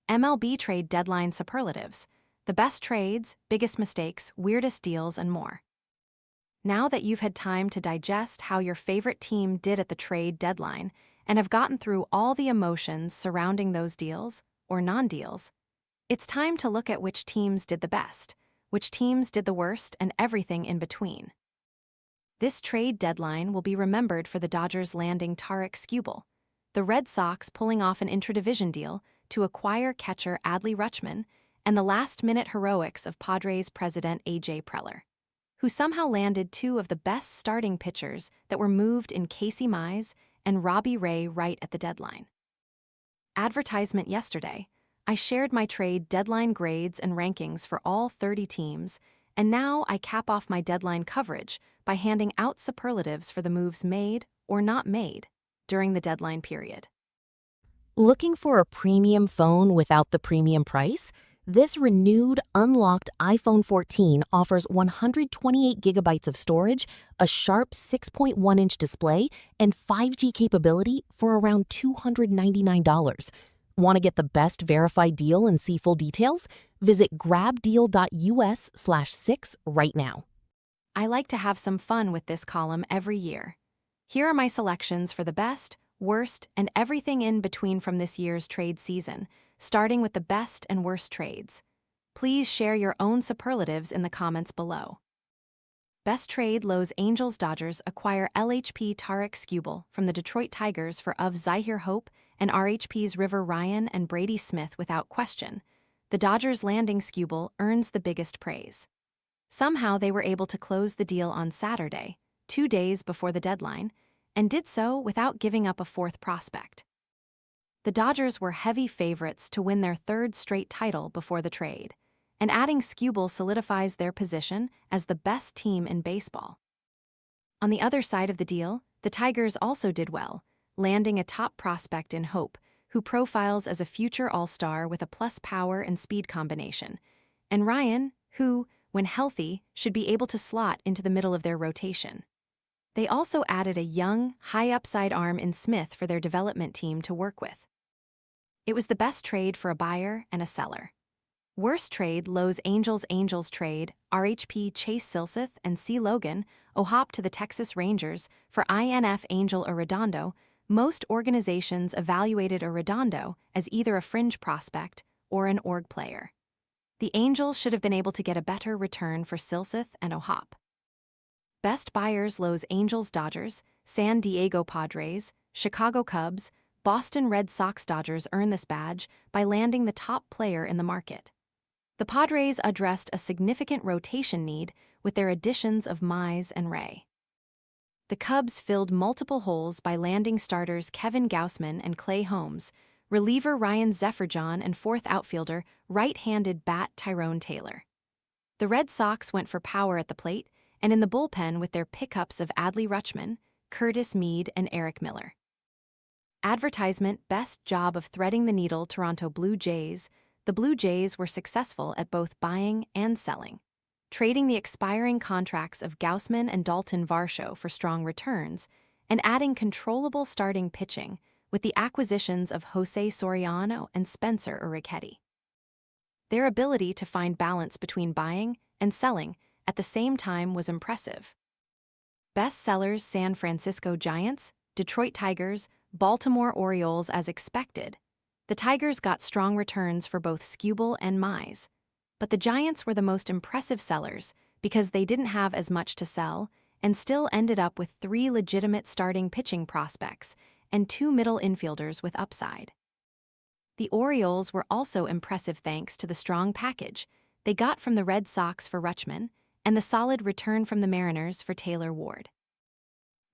MLB trade deadline superlatives, the best trades, biggest mistakes, weirdest deals, and more. Now that you've had time to digest how your favorite team did at the trade deadline and have gotten through all the emotions surrounding those deals, or non-deals, it's time to look at which teams did the best, which teams did the worst, and everything in between. This trade deadline will be remembered for the Dodgers landing Tarik Skubal, the Red Sox pulling off an intra-division deal to acquire catcher Adley Rutschman, and the last-minute heroics of Padres president Preller, who somehow landed two of the best starting pitchers that were moved in Mize and Robbie right at the deadline. Advertisement Yesterday, I shared my trade deadline grades and rankings for all 30 teams, and now I cap off my deadline coverage by handing out superlatives for the moves made or not made during the deadline period. Looking for a premium phone without the premium price? This renewed, unlocked iPhone 14 offers 128 gigabytes of storage, a sharp 6.1-inch display, and 5G capability for around $299. Want to get the best verified deal and see full details? Visit grabdeal.us/6 right now. I like to have some fun with this column every year. Here are my selections for the best, worst, and everything in between from this year's trade season, starting with the best and worst trades. Please share your own superlatives in the comments below. Best trade: Los Angeles Dodgers acquire LHP Tarik Skubal from the Detroit Tigers for of Zyhir Hope and RHP's River Ryan and Brady Smith without question. The Dodgers landing Skubal earns the biggest praise. Somehow they were able to close the deal on Saturday, 2 days before the deadline, and did so without giving up a fourth prospect. The Dodgers were heavy favorites to win their third straight title before the trade, and adding Skubal solidifies their position as the best team in baseball. On the other side of the deal, the Tigers also did well, landing a top prospect in Hope, who profiles as a future all-star with a plus power and speed combination, and Ryan, who, when healthy, should be able to slot into the middle of their rotation. They also added a young, high-upside arm in Smith for their development team to work with. It was the best trade for a buyer and a seller. Worst trade: Los Angeles Angels trade RHP Chase Silseth and C. Logan O'Hop to the Texas Rangers for INF Angel Arredondo. Most organizations evaluated Arredondo as either a fringe prospect or an org player. The Angels should have been able to get a better return for Silseth and O'Hop. Best buyers: Los Angeles Dodgers, San Diego Padres, Chicago Cubs, Boston Red Sox. Dodgers earn this badge by landing the top player in the market. The Padres addressed a significant rotation need with their additions of Mize and Ray. The Cubs filled multiple holes by landing starters Kevin Gausman and Clay Holmes, reliever Ryan Zephyr-John, and fourth outfielder right-handed bat Tyrone Taylor. The Red Sox went for power at the plate and in the bullpen with their pickups of Adley Rutschman, Curtis Mead, and Eric Miller. Advertisement: Best job of threading the needle: Toronto Blue Jays. The Blue Jays were successful at both buying and selling, trading the expiring contracts of Gausman and Dalton Varsho for strong returns, and adding controllable starting pitching with the acquisitions of Jose Soriano and Spencer Urquidy. Their ability to find balance between buying and selling at the same time was impressive. Best sellers: San Francisco Giants, Detroit Tigers, Baltimore Orioles. As expected, the Tigers got strong returns for both Skubal and Mize, but the Giants were the most impressive sellers because they didn't have as much to sell and still ended up with 3 legitimate starting pitching prospects and 2 middle infielders with upside. The Orioles were also impressive thanks to the strong package they got from the Red Sox for Rutschman and the solid return from the Mariners for Taylor Ward.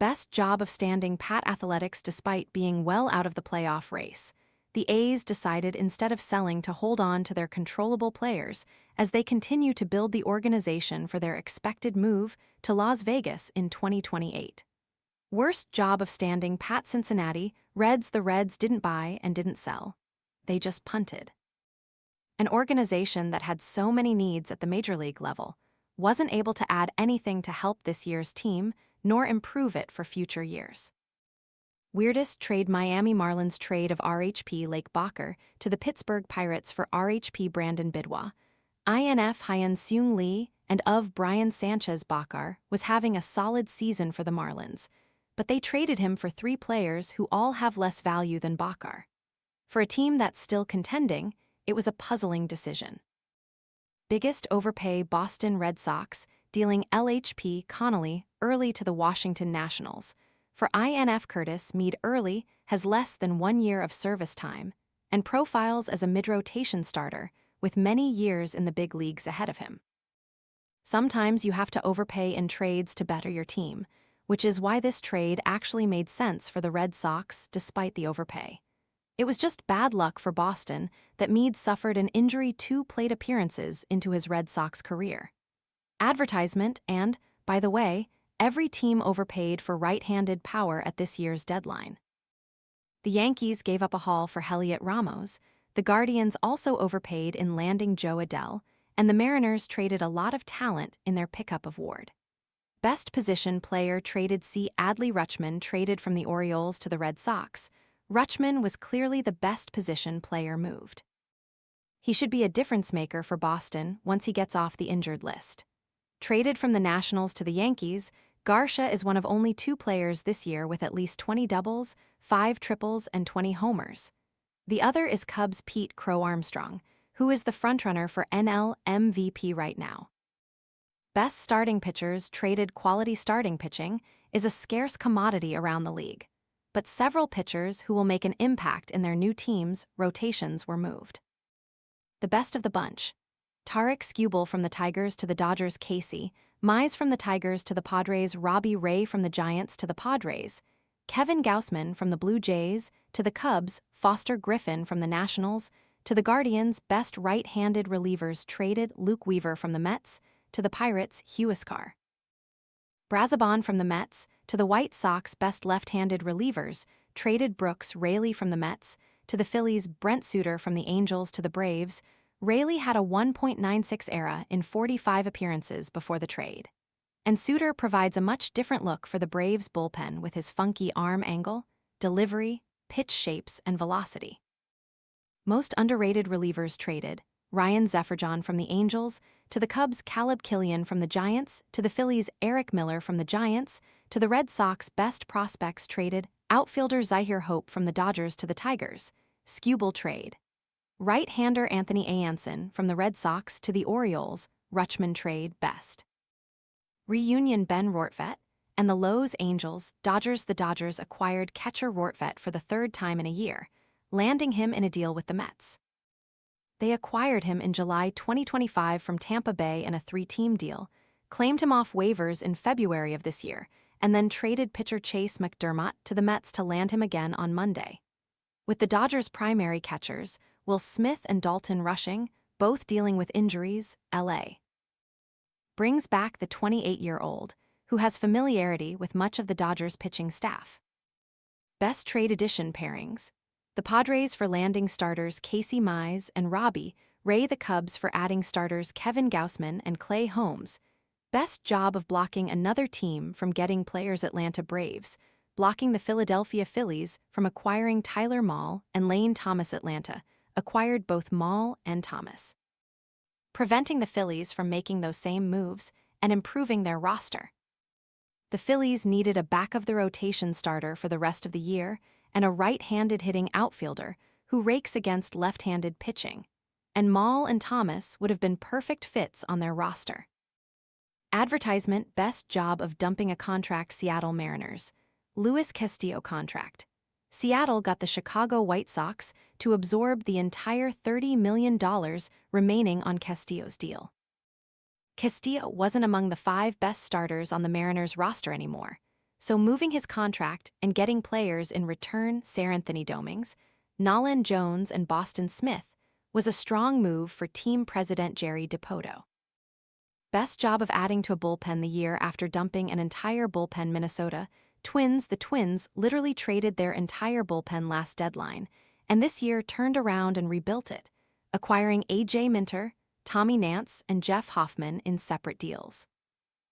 Best job of standing pat: Athletics. Despite being well out of the playoff race, the A's decided instead of selling to hold on to their controllable players as they continue to build the organization for their expected move to Las Vegas in 2028. Worst job of standing pat: Cincinnati Reds. The Reds didn't buy and didn't sell. They just punted. An organization that had so many needs at the major league level wasn't able to add anything to help this year's team nor improve it for future years. Weirdest trade: Miami Marlins trade of RHP Lake Bacher to the Pittsburgh Pirates for RHP Brandon Bidwa. INF Hyun Seung Lee and of Brian Sanchez Bacher was having a solid season for the Marlins, but they traded him for 3 players who all have less value than Bacher. For a team that's still contending, it was a puzzling decision. Biggest overpay: Boston Red Sox, dealing LHP Connolly early to the Washington Nationals. For INF, Curtis Meade early has less than 1 year of service time and profiles as a mid-rotation starter with many years in the big leagues ahead of him. Sometimes you have to overpay in trades to better your team, which is why this trade actually made sense for the Red Sox despite the overpay. It was just bad luck for Boston that Meade suffered an injury 2 plate appearances into his Red Sox career. Advertisement and, by the way, every team overpaid for right-handed power at this year's deadline. The Yankees gave up a haul for Heliot Ramos, the Guardians also overpaid in landing Joe Adell, and the Mariners traded a lot of talent in their pickup of Ward. Best position player traded: Adley Rutschman traded from the Orioles to the Red Sox. Rutschman was clearly the best position player moved. He should be a difference maker for Boston once he gets off the injured list. Traded from the Nationals to the Yankees, Garcia is one of only 2 players this year with at least 20 doubles, 5 triples, and 20 homers. The other is Cubs' Pete "Crow" Armstrong, who is the frontrunner for NL MVP right now. Best starting pitchers traded: quality starting pitching is a scarce commodity around the league, but several pitchers who will make an impact in their new teams' rotations were moved. The best of the bunch: Tarik Skubal from the Tigers to the Dodgers, Casey Mize from the Tigers to the Padres, Robbie Ray from the Giants to the Padres, Kevin Gausman from the Blue Jays to the Cubs, Foster Griffin from the Nationals to the Guardians. Best right-handed relievers traded: Luke Weaver from the Mets to the Pirates, Huascar Brazoban from the Mets to the White Sox. Best left-handed relievers traded: Brooks Raley from the Mets to the Phillies, Brent Suter from the Angels to the Braves. Raley had a 1.96 ERA in 45 appearances before the trade, and Suter provides a much different look for the Braves bullpen with his funky arm angle, delivery, pitch shapes, and velocity. Most underrated relievers traded: Ryan Zefferjon from the Angels to the Cubs, Caleb Killian from the Giants to the Phillies, Eric Miller from the Giants to the Red Sox. Best prospects traded: outfielder Zyhir Hope from the Dodgers to the Tigers, Skubal trade. Right-hander Anthony Anson from the Red Sox to the Orioles, Rutschman trade. Best reunion: Ben Rortvedt and the Los Angeles Dodgers. The Dodgers acquired catcher Rortvedt for the 3rd time in a year, landing him in a deal with the Mets. They acquired him in July 2025 from Tampa Bay in a 3-team deal, claimed him off waivers in February of this year, and then traded pitcher Chase McDermott to the Mets to land him again on Monday. With the Dodgers' primary catchers, Will Smith and Dalton Rushing, both dealing with injuries, LA brings back the 28-year-old, who has familiarity with much of the Dodgers' pitching staff. Best trade addition pairings: the Padres for landing starters Casey Mize and Robbie Ray, the Cubs for adding starters Kevin Gausman and Clay Holmes. Best job of blocking another team from getting players: Atlanta Braves, blocking the Philadelphia Phillies from acquiring Tyler Mahle and Lane Thomas. Atlanta acquired both Mahle and Thomas, preventing the Phillies from making those same moves and improving their roster. The Phillies needed a back-of-the-rotation starter for the rest of the year and a right-handed hitting outfielder who rakes against left-handed pitching, and Mahle and Thomas would have been perfect fits on their roster. Advertisement: best job of dumping a contract: Seattle Mariners, Luis Castillo contract. Seattle got the Chicago White Sox to absorb the entire $30 million remaining on Castillo's deal. Castillo wasn't among the 5 best starters on the Mariners roster anymore, so moving his contract and getting players in return: Seranthony Domings, Nolan Jones, and Boston Smith was a strong move for team president Jerry Dipoto. Best job of adding to a bullpen: the year after dumping an entire bullpen, Minnesota Twins. The Twins literally traded their entire bullpen last deadline, and this year turned around and rebuilt it, acquiring A.J. Minter, Tommy Nance, and Jeff Hoffman in separate deals.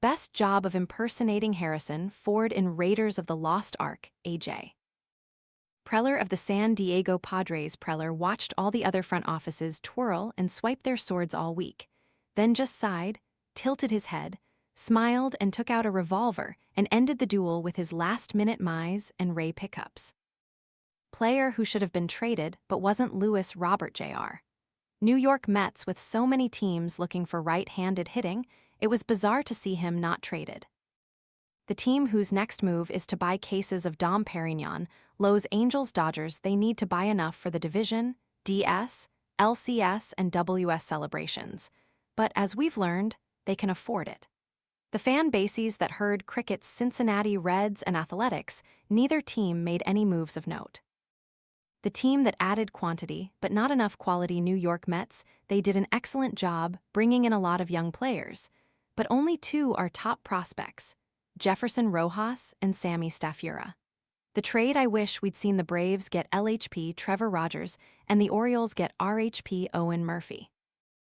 Best job of impersonating Harrison Ford in Raiders of the Lost Ark: A.J. Preller of the San Diego Padres. Preller watched all the other front offices twirl and swipe their swords all week, then just sighed, tilted his head, smiled, and took out a revolver and ended the duel with his last-minute Mize and Ray pickups. Player who should have been traded but wasn't Lewis Robert Jr. New York Mets with so many teams looking for right-handed hitting, it was bizarre to see him not traded. The team whose next move is to buy cases of Dom Perignon, Los Angeles Dodgers. They need to buy enough for the division, DS, LCS, and WS celebrations. But as we've learned, they can afford it. The fan bases that heard cricket's Cincinnati Reds and Athletics, neither team made any moves of note. The team that added quantity, but not enough quality, New York Mets, they did an excellent job bringing in a lot of young players, but only two are top prospects, Jefferson Rojas and Sammy Staffura. The trade: I wish we'd seen the Braves get LHP Trevor Rogers and the Orioles get RHP Owen Murphy.